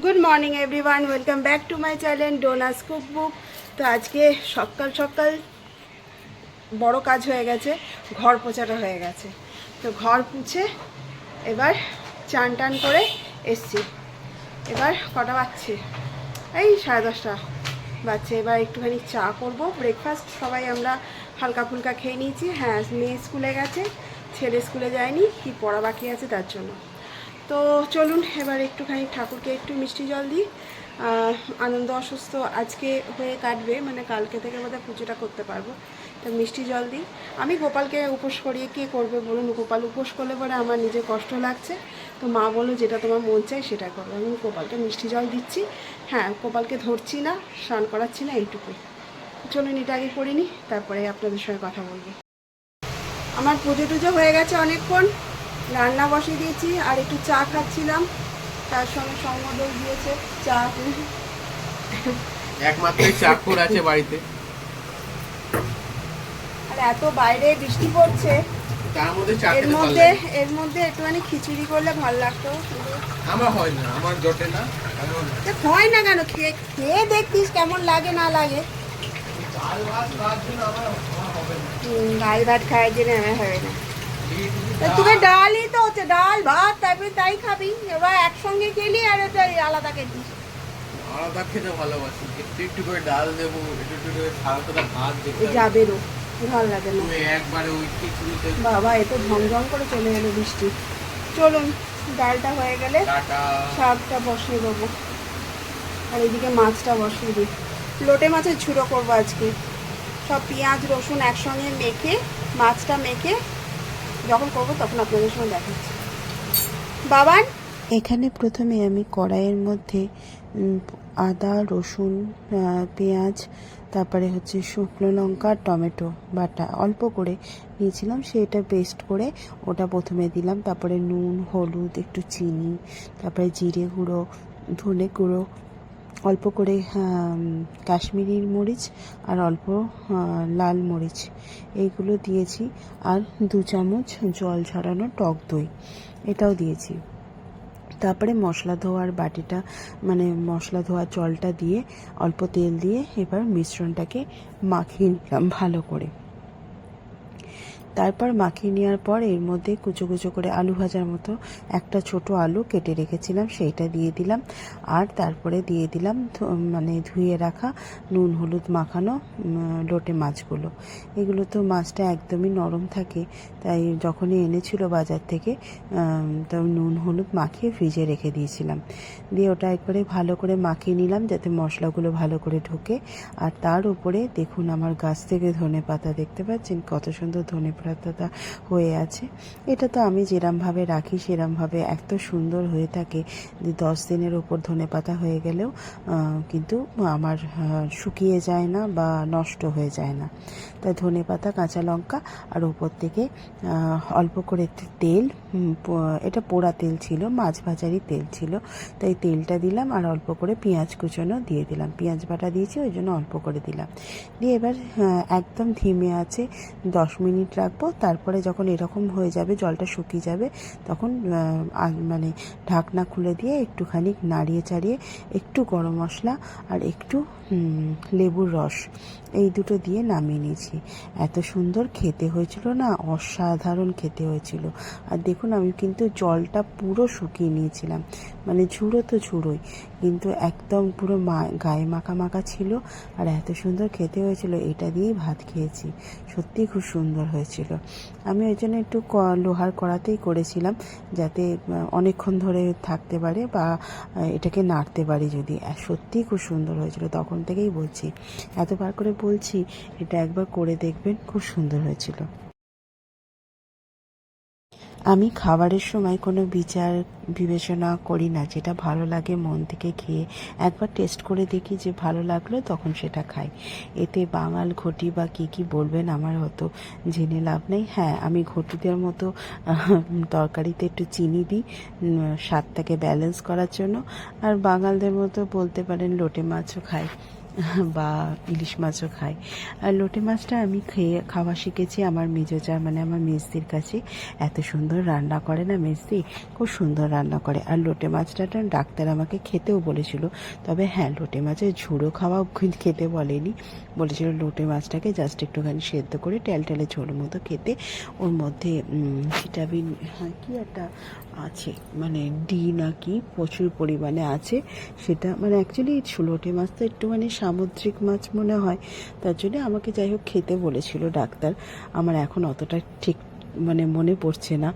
Good morning everyone, welcome back to my channel ডোনাস cookbook. তো আজকে সকাল সকাল বড় কাজ হয়ে গেছে, ঘর পোছাটা হয়ে গেছে। তো ঘর পুছে এবার চান টান করে এসছি। এবার কটা বাজছে? এই 10:30 বাজছে। এবার একটুখানি চা করব, ব্রেকফাস্ট সবাই আমরা হালকা ফুলকা খেয়ে নিয়েছি। হ্যাঁ, মেয়ে স্কুলে গেছে, ছেলে স্কুলে যায়নি, কি পড়া বাকি আছে তার জন্য। তো চলুন এবার একটুখানি ঠাকুরকে একটু মিষ্টি জল দিই। আনন্দ অসুস্থ আজকে হয়ে কাটবে, মানে কালকে থেকে বোধহয় পুজোটা করতে পারবো। তো মিষ্টি জল দিই। আমি গোপালকে উপোস করিয়ে কে করবে বলুন? গোপাল উপোস করলে পরে আমার নিজে কষ্ট লাগছে। তো মা বললো যেটা তোমার মন চাই সেটা করো। আমি গোপালকে মিষ্টি জল দিচ্ছি। হ্যাঁ, গোপালকে ধরছি না, স্নান করাচ্ছি না, এইটুকুই। চলুন এটা আগে করে নিই, তারপরে আপনাদের সঙ্গে কথা বলবো। আমার পুজো টুজো হয়ে গেছে অনেকক্ষণ, রান্না বসিয়ে দিয়েছি আর একটু চা খাচ্ছিলাম, তার সঙ্গে সম্বোধন দিয়েছে চা। একমাত্র চাকর আছে বাড়িতে, আর এত বাইরে বৃষ্টি পড়ছে, তার মধ্যে চা এর খেতে ভালো মধ্যে লাগে। এর মধ্যে একটুখানি খিচুড়ি করলে ভালো লাগতো। আমার হয় না, আমার জটে না। হয় না কেন? খেয়ে খেয়ে দেখতিস কেমন লাগে না লাগে। ডাল ভাত খাওয়ার জন্য আমার হবে না। ডাল ভাত খাওয়ার জন্য আমার হবে না। তুমি ডালই তো হচ্ছে, ডাল ভাত তারপরে তাই খাবি। এবার একসঙ্গে খেলি আর এটা আলাদা খেতিস। আলাদা খেতে ভালোবাসি, একটু একটু করে ডাল দেবো, একটু একটু করে হালকা ভাত দেবো। যাবে রো, ভালো লাগে না। তুমি একবারে ওই খিচুড়িতে বাবা, এ তো ঝমঝম করে চলে গেলো বৃষ্টি। চলুন ডালটা হয়ে গেলে টাটা। শাকটা বসিয়ে দেবো, আর এদিকে মাছটা বসিয়ে দিই। লোটে মাছের ঝুড়ো করবো আজকে। সব পেঁয়াজ রসুন একসঙ্গে মেখে, মাছটা মেখে যখন করবো তখন আপনাদের সঙ্গে দেখাচ্ছি। বাবান, এখানে প্রথমে আমি কড়াইয়ের মধ্যে আদা রসুন পেঁয়াজ, তারপরে হচ্ছে শুকনো লঙ্কা টমেটো বাটা অল্প করে নিয়েছিলাম, সেটা পেস্ট করে ওটা প্রথমে দিলাম। তারপরে নুন হলুদ একটু চিনি, তারপরে জিরে গুঁড়ো ধনে গুঁড়ো অল্প করে কাশ্মীরি মরিচ আর অল্প লাল মরিচ এইগুলো দিয়েছি। আর 2 চামচ জল ঝরানো টক দই এটাও দিয়েছি। তারপরে মশলা ধোয়ার বাটিটা, মানে মশলা ধোয়ার জলটা দিয়ে অল্প তেল দিয়ে এবার মিশ্রণটাকে মাখিয়ে নিলাম ভালো করে। তারপর মাখিয়ে নেওয়ার পর এর মধ্যে কুচো কুচো করে আলু ভাজার মতো একটা ছোট আলু কেটে রেখেছিলাম, সেইটা দিয়ে দিলাম। আর তারপরে দিয়ে দিলাম মানে ধুয়ে রাখা নুন হলুদ মাখানো লোটে মাছগুলো। এগুলো তো মাছটা একদমই নরম থাকে, তাই যখনই এনেছিল বাজার থেকে তো নুন হলুদ মাখিয়ে ফ্রিজে রেখে দিয়েছিলাম। দিয়ে ওটা একবারে ভালো করে মাখিয়ে নিলাম যাতে মশলাগুলো ভালো করে ঢোকে। আর তার উপরে দেখুন আমার গাছ থেকে ধনেপাতা, দেখতে পাচ্ছেন কত সুন্দর ধনেপাতা হয়ে আছে। এটা তো আমি যেরমভাবে রাখি সেরমভাবে এত সুন্দর হয়ে থাকে যে 10 দিনের ওপর ধনেপাতা হয়ে গেলেও কিন্তু আমার শুকিয়ে যায় না বা নষ্ট হয়ে যায় না। তাই ধনেপাতা কাঁচা লঙ্কা আর ওপর থেকে অল্প করে তেল, এটা পোড়া তেল ছিল, মাছ ভাজারই তেল ছিল, তাই তেলটা দিলাম। আর অল্প করে পেঁয়াজ কুচনো দিয়ে দিলাম, পেঁয়াজ বাটা দিয়েছি ওই জন্য অল্প করে দিলাম। দিয়ে এবার একদম ধিমে আছে 10 মিনিট রাখবো। তারপরে যখন এরকম হয়ে যাবে, জলটা শুকিয়ে যাবে, তখন মানে ঢাকনা খুলে দিয়ে একটুখানি নাড়িয়ে চাড়িয়ে একটু গরম মশলা আর একটু লেবুর রস এই দুটো দিয়ে নামিয়ে নিয়েছি। এত সুন্দর খেতে হয়েছিল না, অসাধারণ খেতে হয়েছিল। আর দেখুন আমি কিন্তু জলটা পুরো শুকিয়ে নিয়েছিলাম, মানে ঝুড়ো তো ঝুড়োই, কিন্তু একদম পুরো গায়ে মাখা মাখা ছিল। আর এত সুন্দর খেতে হয়েছিল, এটা দিয়েই ভাত খেয়েছি। সত্যি খুব সুন্দর হয়েছিল। আমি ওই জন্য একটু লোহার কড়াতেই করেছিলাম, যাতে অনেকক্ষণ ধরে থাকতে পারে বা এটাকে নাড়তে পারি যদি। সত্যিই খুব সুন্দর হয়েছিল, তখন থেকেই বলছি, এতবার করে বলছি এটা একবার করে দেখবেন, খুব সুন্দর হয়েছিল। আমি খাবারের সময় কোনো বিচার বিবেচনা করি না, যেটা ভালো লাগে মন থেকে খেয়ে একবার টেস্ট করে দেখি, যে ভালো লাগলো তখন সেটা খাই। এতে বাঙাল ঘটি বা কী বলবেন আমার হতো জেনে লাভ নেই। হ্যাঁ, আমি ঘটিদের মতো তরকারিতে একটু চিনি দিই স্বাদটাকে ব্যালেন্স করার জন্য। আর বাঙালদের মতো বলতে পারেন লোটে মাছও খাই। বা ইলিশ মাছও খাই। আর লোটে মাছটা আমি খাওয়া শিখেছি আমার মেজোজা মানে আমার মেজদির কাছে। এত সুন্দর রান্না করে না মেজদি, খুব সুন্দর রান্না করে। আর লোটে মাছটা ডাক্তার আমাকে খেতেও বলেছিল, তবে হ্যাঁ লোটে মাছের ঝুড়ো খাওয়া খেতে বলেনি, বলেছিল লোটে মাছটাকে জাস্ট একটুখানি সেদ্ধ করে টেলটেলে ঝোল মতো খেতে। ওর মধ্যে ভিটামিন কি একটা আছে, মানে ডি না কি প্রচুর পরিমাণে আছে সেটা, মানে অ্যাকচুয়ালি লোটে মাছ তো একটু মানে সামুদ্রিক মাছ মনে হয়, তার জন্য আমাকে যাই হোক খেতে বলেছিল ডাক্তার। আমার এখন অতটা ঠিক মানে মনে পড়ছে না,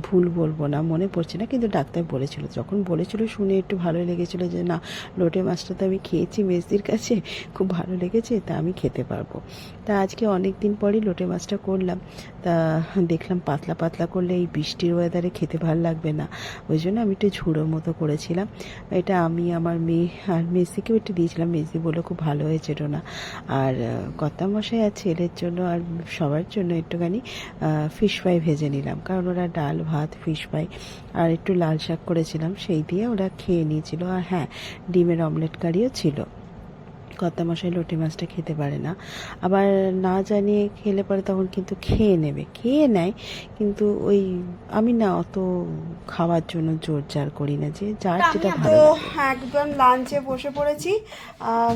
ভুল বলবো না, মনে পড়ছে না, কিন্তু ডাক্তার বলেছিল, যখন বলেছিল শুনে একটু ভালোই লেগেছিল যে না লোটে মাছটা তো আমি খেয়েছি মেজদির কাছে, খুব ভালো লেগেছে, তা আমি খেতে পারবো। তা আজকে অনেক দিন পরই লোটে মাছটা করলাম, তা দেখলাম পাতলা পাতলা করলে এই বৃষ্টির ওয়েদারে খেতে ভালো লাগবে না, ওই জন্য আমি একটু ঝুড়োর মতো করেছিলাম। এটা আমি আমার মেয়ে আর মেসিকেও একটু দিয়েছিলাম, মেসি বললো খুব ভালো হয়েছিল না। আর কর্তামশাই আর ছেলের জন্য আর সবার জন্য একটুখানি ফিশ ফ্রাই ভেজে নিলাম, কারণ ওরা ডাল ভাত ফিশ ফ্রাই আর একটু লাল শাক করেছিলাম, সেই দিয়ে ওরা খেয়ে নিয়েছিল। আর হ্যাঁ ডিমের অমলেট কারিও ছিল। কর্তামশাই লোটে মাছটা খেতে পারে না, আবার না জানিয়ে খেলে পরে তখন কিন্তু খেয়ে নেবে, খেয়ে নেয়, কিন্তু ওই আমি না অত খাওয়ার জন্য জোর জার করি না, যে যার যেটা তো ভালো লাগে। একদম লাঞ্চে বসে পড়েছি। আর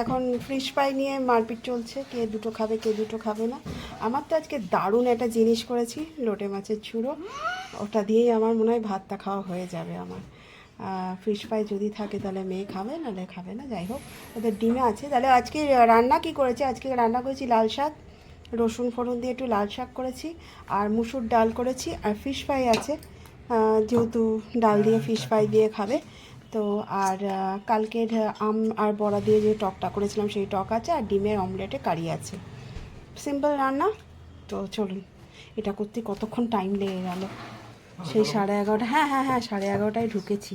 এখন ফিশ ফ্রাই নিয়ে মারপিট চলছে, কে দুটো খাবে কে দুটো খাবে না। আমার তো আজকে দারুণ একটা জিনিস করেছি, লোটে মাছের ঝুড়ো, ওটা দিয়েই আমার মনে হয় ভাতটা খাওয়া হয়ে যাবে আমার। ফিশ ফ্রাই যদি থাকে তাহলে মেয়ে খাবে, নাহলে খাবে না, যাই হোক ওদের ডিমে আছে। তাহলে আজকে রান্না কি করেছি, আজকে রান্না করেছি লাল শাক, রসুন ফোড়ন দিয়ে একটু লাল শাক করেছি, আর মুসুর ডাল করেছি, আর ফিশ ফ্রাই আছে, যেহেতু ডাল দিয়ে ফিশ ফ্রাই দিয়ে খাবে তো। আর কালকের আম আর বড়া দিয়ে যে টকটা করেছিলাম সেই টক আছে, আর ডিমের অমলেটে কারি আছে। সিম্পল রান্না। তো চলুন, এটা করতে কতক্ষণ টাইম লেগে গেল, সেই 11:30, হ্যাঁ হ্যাঁ হ্যাঁ 11:30টায় ঢুকেছি।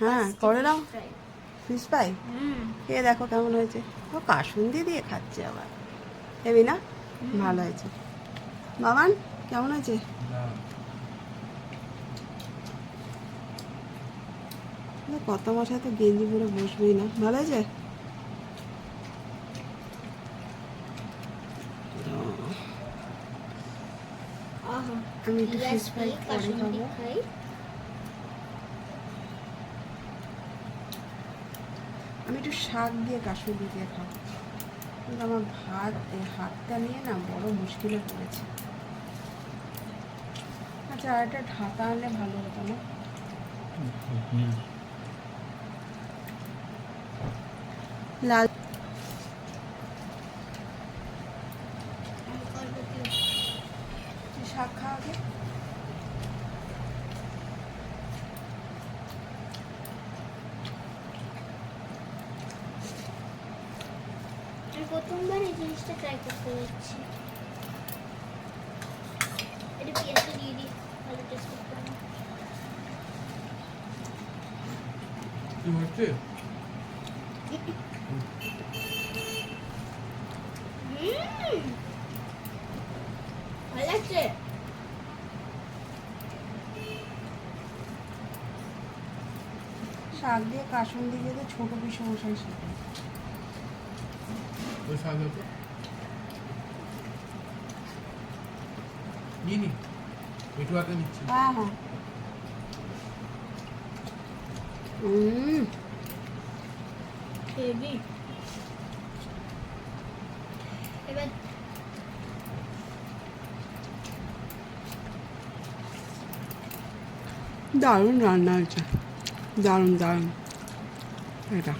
হ্যাঁ করে নাও ফিশ ফ্রাই, খেয়ে দেখো কেমন হয়েছে। ও কাসুন্দি দিয়ে খাচ্ছে আবার, হেবি না? ভালো হয়েছে। বাবান কেমন হয়েছে? কত মশাই তো গেঞ্জি পরে বসবেই না, ভালো হয়েছে? আমি একটু ফিশ ফ্রাই পরে খাবো। আমি একটু শাক দিয়ে কাসুন্দি দিয়ে খাবো, কিন্তু আমার হাতটা নিয়ে না বড় মুশকিলে পড়েছে। আচ্ছা আর একটা ঢাকা আনলে ভালো হতো না? লাল শাক খাওয়াবে। প্রথমবার এই জিনিসটা ট্রাই করতে যাচ্ছি। এটা পেঁয়াজটা দিয়ে দিই, ভালো টেস্ট করতে হবে। কি হচ্ছে? ভালো লাগছে। শাক দিয়ে কাসুন্দি দিয়ে তো ছোট পিসে মশাই শেখে। ওই শাক হতো নিয়ে নি, একটু হাতে নিচ্ছি। হ্যাঁ হ্যাঁ হেভি। এবার দারুণ রান্না হয়েছে, দারুণ দারুণ। এটা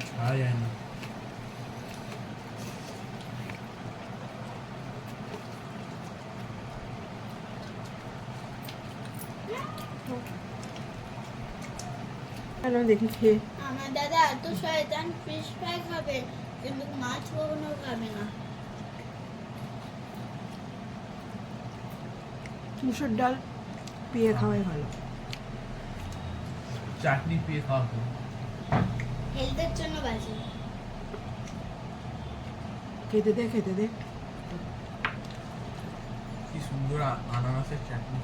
ছাড়া যায় না। কেন দেখি খেয়ে। আমার দাদা এত শয়তান, ফিশ ফ্রাই খাবে কিন্তু মাছ কখনো খাবে না। মুসুর ডাল পিয়ে খাওয়াই ভালো। চাটনি পেয়ে খাওয়া হবে। হেলথের জন্য বাজে। খেতে দে খেতে দে। কি সুন্দর আনারসের চাটনি।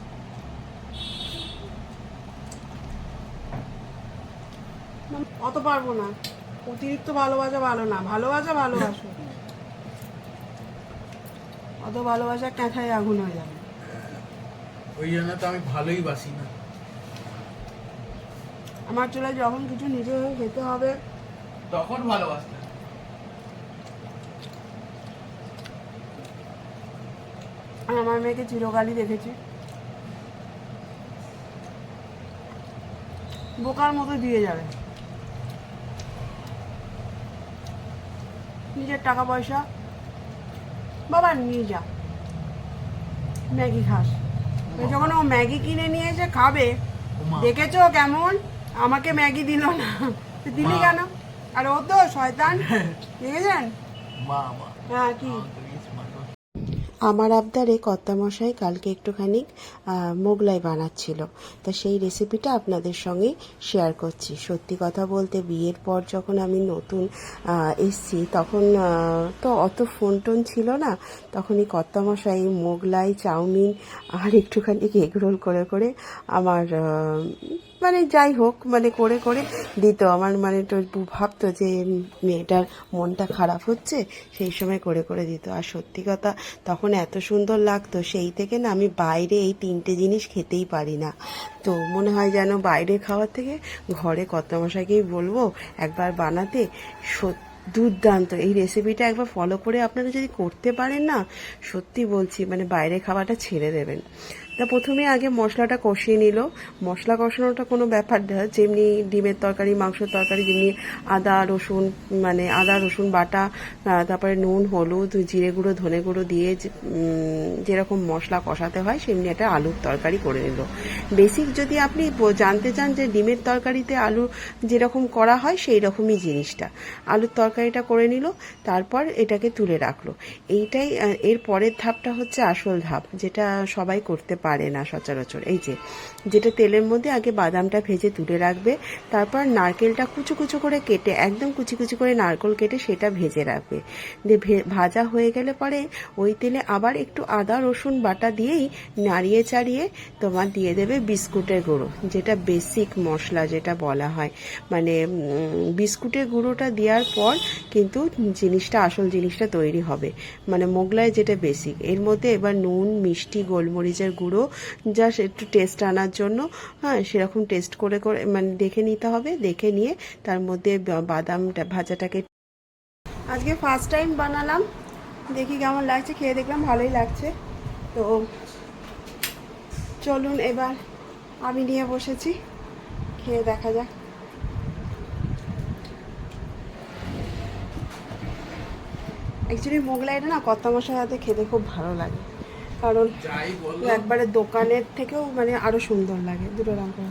অত পারবো না, অতিরিক্ত ভালোবাসা ভালো না, ভালোবাসা ভালোবাসো, অত ভালোবাসা ক্যাঁথায় আগুন হয়ে যাবে। ওই জন্য তো আমি ভালোই বাসি না। আমার চলে যখন কিছু নিজে হয়ে খেতে হবে তখন ভালোবাসি না। আর আমার মেয়েকে চিরকালই দেখেছি বোকার মতো দিয়ে যাবে, নিজের টাকা পয়সা বাবা নিয়ে যা, ম্যাগি খাস। যখন ও ম্যাগি কিনে নিয়ে এসে খাবে, ওমা। দেখেছো কেমন আমাকে ম্যাগি দিল না, তো দিলি মা। কেন? আর ও তো শয়তান, দেখেছেন? মা মা হ্যাঁ কি আমার আবদারে কর্তামশাই কালকে একটুখানি মোগলাই বানাচ্ছিল, তা সেই রেসিপিটা আপনাদের সঙ্গে শেয়ার করছি। সত্যি কথা বলতে বিয়ের পর যখন আমি নতুন এসছি তখন তো অত ফোন টোন ছিল না, তখন এই কর্তামশাই মোগলাই, চাউমিন আর একটুখানি এগ রোল করে করে আমার মানে যাই হোক মানে করে করে দিত। আমার মানে তো ভাবতো যে মেয়েটার মনটা খারাপ হচ্ছে, সেই সময় করে করে দিত। আর সত্যি কথা তখন এত সুন্দর লাগতো, সেই থেকে না আমি বাইরে এই 3টে জিনিস খেতেই পারি না। তো মনে হয় যেন বাইরে খাওয়ার থেকে ঘরে কর্তামশাইকেই বলবো একবার বানাতে। দুর্দান্ত এই রেসিপিটা একবার ফলো করে আপনারা যদি করতে পারেন না, সত্যি বলছি মানে বাইরে খাওয়াটা ছেড়ে দেবেন। তা প্রথমে আগে মশলাটা কষিয়ে নিল। মশলা কষানোটা কোনো ব্যাপার না, যেমনি ডিমের তরকারি, মাংসের তরকারি যেমনি আদা রসুন বাটা, তারপরে নুন, হলুদ, জিরে গুঁড়ো, ধনে গুঁড়ো দিয়ে যেরকম মশলা কষাতে হয় সেমনি একটা আলুর তরকারি করে নিল। বেসিক যদি আপনি জানতে চান যে ডিমের তরকারিতে আলু যেরকম করা হয় সেই রকমই জিনিসটা আলুর তরকারিটা করে নিল, তারপর এটাকে তুলে রাখলো। এইটাই এর পরের ধাপটা হচ্ছে আসল ধাপ, যেটা সবাই করতে পারে না সচরাচর। এই যেটা তেলের মধ্যে আগে বাদামটা ভেজে তুলে রাখবে, তারপর নারকেলটা কুচো কুচো করে কেটে, একদম কুচি কুচি করে নারকেল কেটে সেটা ভেজে রাখবে। দিয়ে ভাজা হয়ে গেলে পরে ওই তেলে আবার একটু আদা রসুন বাটা দিয়েই নাড়িয়ে চাড়িয়ে তোমার দিয়ে দেবে বিস্কুটের গুঁড়ো, যেটা বেসিক মশলা যেটা বলা হয়। মানে বিস্কুটের গুঁড়োটা দেওয়ার পর কিন্তু আসল জিনিসটা তৈরি হবে, মানে মোগলাই যেটা বেসিক। এর মধ্যে এবার নুন, মিষ্টি, গোলমরিচের গুঁড়ো জাস্ট একটু টেস্ট আনার জন্য, হ্যাঁ সেরকম টেস্ট করে করে মানে দেখে নিতে হবে। দেখে নিয়ে তার মধ্যে বাদামটা ভাজাটাকে আজকে ফার্স্ট টাইম বানালাম, দেখি কেমন লাগছে, খেয়ে দেখলাম ভালোই লাগছে। তো চলুন এবার আমি নিয়ে বসেছি, খেয়ে দেখা যাক। অ্যাকচুয়ালি মোগলাইটা না কর্তামশার হাতে খেতে খুব ভালো লাগে, কারণ যাই বলো, একবারে দোকানের থেকেও মানে আরও সুন্দর লাগে। দুটো রঙ করে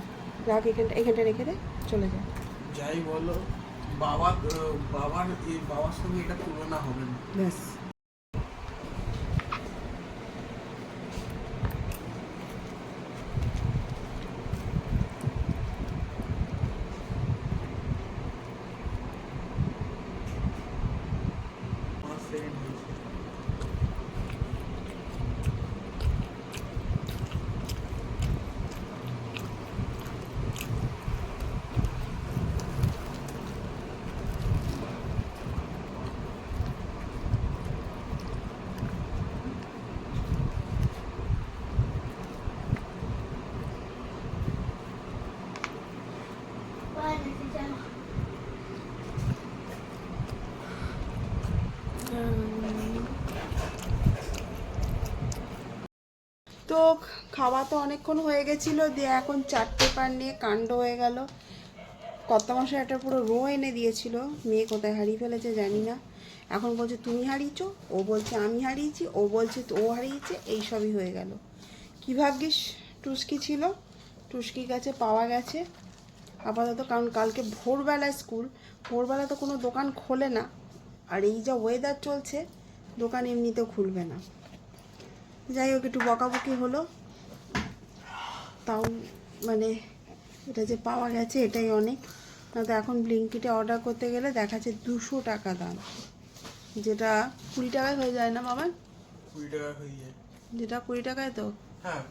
রাখ, এখানটা রেখে দে, চলে যায়। যাই বলো, বাবার সঙ্গে এটা তুলনা হবে না। ব্যাস আমার সেকেন্ড হয়েছে। তো খাওয়া তো অনেকক্ষণ হয়ে গেছিলো, দিয়ে এখন চার্ট পেপার নিয়ে কাণ্ড হয়ে গেল। কর্তামশাই একটা পুরো রো এনে দিয়েছিল, মেয়ে কোথায় হারিয়ে ফেলেছে জানি না। এখন বলছে তুমি হারিয়েছো, ও বলছে আমি হারিয়েছি, ও বলছে ও হারিয়েছে, এইসবই হয়ে গেল। কী ভাগ্যিস টুস্কি ছিল, টুস্কির কাছে পাওয়া গেছে আপাতত, কারণ কালকে ভোরবেলা স্কুল, ভোরবেলা তো কোনো দোকান খোলে না, আর এই যা ওয়েদার চলছে দোকান এমনিতেও খুলবে না। যাই হোক একটু বকাবকি হলো, তাও মানে এটা যে পাওয়া গেছে এটাই অনেক। না তো এখন ব্লিঙ্কিটে অর্ডার করতে গেলে দেখাচ্ছে 200 টাকা দাম, যেটা 20 টাকায় হয়ে যায় না বাবা? 20 টাকা হয়ে যায়। যেটা 20 টাকায় তো হ্যাঁ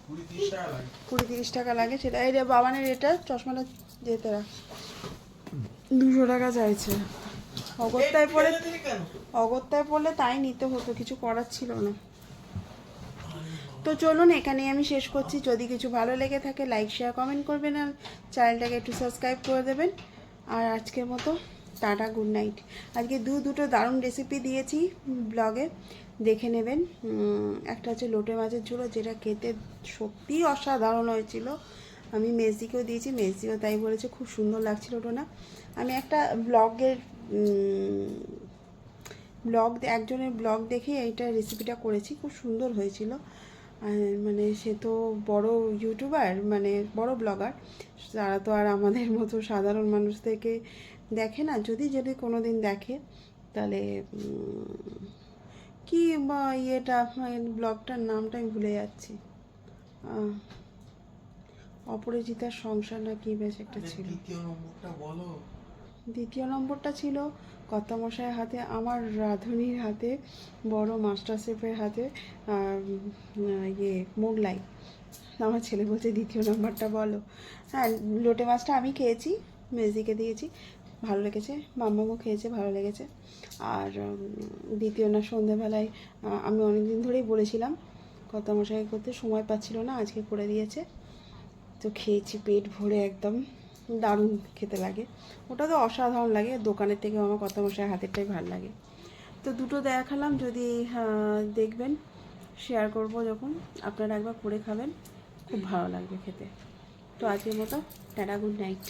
20-30 টাকা লাগে। 20-30 টাকা লাগে সেটা। এই রে বাবানের এটা চশমাটা যেতে রাখ, 200 টাকা চাইছে। অগত্যায় পড়ে, অগত্যায় পড়লে তাই নিতে হতো, কিছু করার ছিল না। তো চলুন এখানেই আমি শেষ করছি। যদি কিছু ভালো লেগে থাকে লাইক শেয়ার কমেন্ট করবেন, আর চ্যানেলটাকে একটু সাবস্ক্রাইব করে দেবেন। আর আজকের মতো টাটা, গুড নাইট। আজকে দুটো দারুণ রেসিপি দিয়েছি ব্লগে, দেখে নেবেন। একটা হচ্ছে লোটে মাছের ঝোড়ো, যেটা খেতে সত্যিই অসাধারণ হয়েছিল। আমি মেসিকেও দিয়েছি, মেসিও তাই বলেছে খুব সুন্দর লাগছিল ওটা না। আমি একটা একজনের ব্লগ দেখে এইটা রেসিপিটা করেছি, খুব সুন্দর হয়েছিল। মানে সে তো বড় ইউটিউবার, মানে বড় ব্লগার, তারা তো আর আমাদের মতো সাধারণ মানুষ থেকে দেখে না। যদি কোনো দিন দেখে তাহলে কি বা ইয়েটা, ব্লগটার নামটা আমি ভুলে যাচ্ছি, অপরাজিতার সংসার না কি বেশ একটা ছিল। দ্বিতীয় নম্বরটা বলো। দ্বিতীয় নম্বরটা ছিল কর্তামশাইয়ের হাতে, আমার রাঁধুনির হাতে, বড় মাস্টার শেফের হাতে মোগলাই। আমার ছেলে বলছে দ্বিতীয় নম্বরটা বলো। হ্যাঁ, লোটে মাছটা আমি খেয়েছি, মেজিকে দিয়েছি, ভালো লেগেছে। মাম্মামও খেয়েছে, ভালো লেগেছে। আর দ্বিতীয় না, সন্ধেবেলায় আমি অনেকদিন ধরেই বলেছিলাম কর্তামশাই করতে, সময় পাচ্ছিল না, আজকে করে দিয়েছে। তো খেয়েছি পেট ভরে একদম, দারুণ খেতে লাগে। ওটা তো অসাধারণ লাগে, দোকানের থেকেও আমার কর্তামশাইয়ের হাতেরটাই ভালো লাগে। তো দুটো দেখালাম, যদি দেখবেন, শেয়ার করব যখন, আপনারা একবার করে খাবেন, খুব ভালো লাগবে খেতে। তো আজকের মতো টাটা, গুড নাইট।